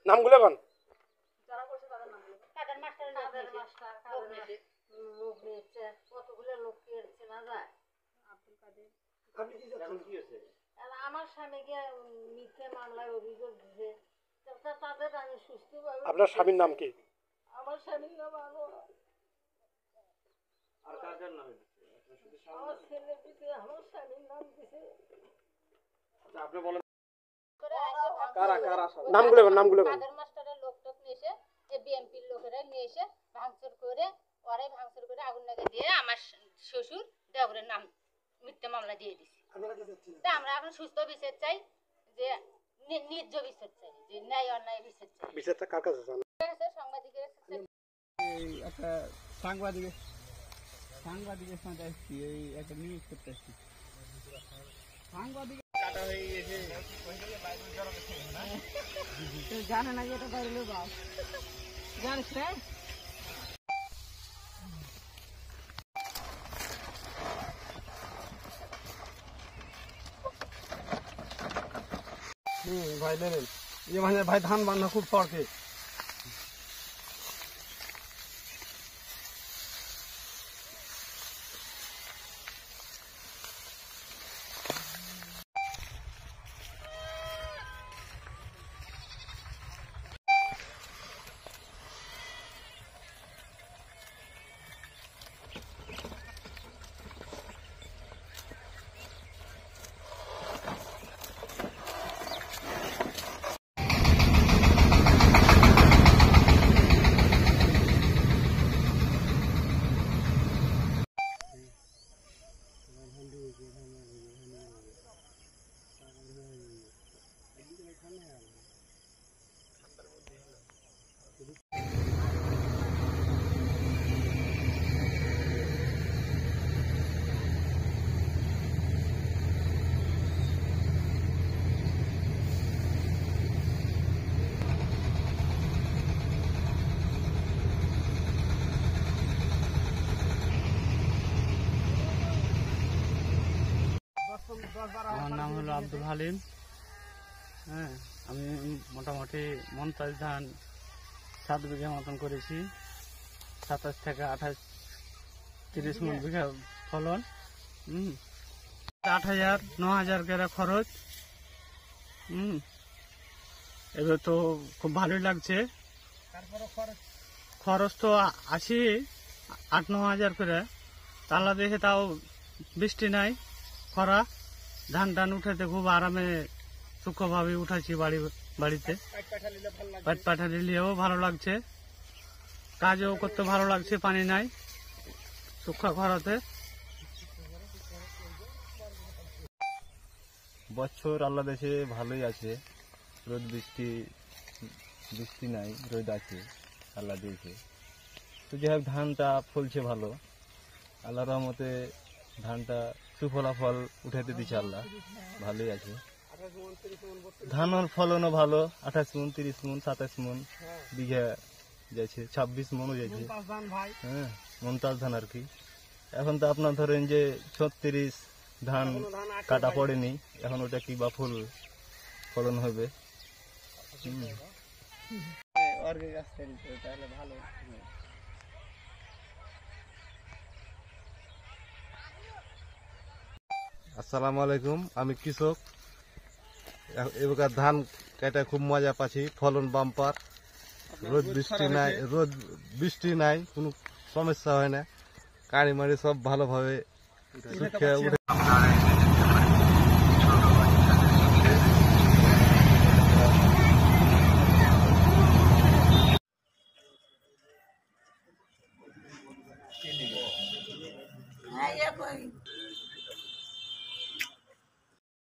নামগুলো কোন আমার স্বামীকে মিথ্যে মামলায় অভিযোগ দিছে তাদের আমি সুস্থভাবে। আপনার স্বামীর নাম কি? আমার স্বামীর নাম আমার ছেলের পিঠে আমার স্বামীর নাম দিছে। আপনি বলেন নামগুলো নামগুলো মাস্টারের লোক টোক নিয়ে এসে বিএমপির লোকেরা নিয়ে এসে ভাঙচুর করে ওরাই ভাঙচুর করে আগুন লাগিয়ে দিয়ে আমার শ্বশুর দেওরের নাম মিথ্যে মামলা দিয়ে দিছে। তা আমরা এখন সুস্থ বিচার চাই, যে ন্যায্য বিচার চাই, যে ন্যায় অন্যায় বিচার চাই। বিচারটা কার কাছে চান? সাংবাদিকের একটা সাংবাদিকের সাথে আসছি, এই একটা নিউজ করতে আসছি। সাংবাদিক কাটা হয়ে গেছে, জানে না এটা বাইরে বাপ জানিস না। ভাই নেন ये মানে ভাই ধান বান্না খুব ফরকে। আমার নাম হলো আব্দুল হালিম। হ্যাঁ, আমি মোটামুটি মমতাজ ধান 7 বিঘা মতন করেছি। 27 থেকে 28 30 মণ বিঘা ফলন। 8,000 9,000 করে খরচ। এবার তো খুব ভালোই লাগছে। খরচ তো 8-9 হাজার করে। তাহলে দেখে তাও বৃষ্টি নাই, খরা, ধান টান উঠাতে খুব আরামে সুখভাবে উঠাচ্ছি বাড়িতে। পাট পাঠা নিলেও ভালো লাগছে, কাজও করতে ভালো লাগছে, পানি নাই শুক্ষা খরাতে। বছর আল্লাহ দেশে ভালোই আছে, রোদ বৃষ্টি নাই, রোদ আছে আল্লাহ দিয়েছে। তো যাই হোক ধানটা ফলছে ভালো, আল্লাহর রহমতে ধানটা সুফলাফল উঠাতে দিচ্ছে আল্লাহ, ভালোই আছে। ধানের ফলনও ভালো, 28 মণ 30 মণ 27 মণ বিঘা যাচ্ছে, 26 মণও যাচ্ছে। হ্যাঁ, মমতাজ ধান আর কি। এখন তো আপনার ধরেন যে 36 ধান কাটা পড়েনি, এখন ওটা কি বা ফুল ফলন হবে। আসসালামু আলাইকুম, আমি কৃষক। এবার ধান কাটা খুব মজা পাচ্ছি, ফলন বাম্পার, রোদ বৃষ্টি নাই, কোনো সমস্যা হয় না, কাড়ি মাড়ি সব ভালোভাবে উঠে।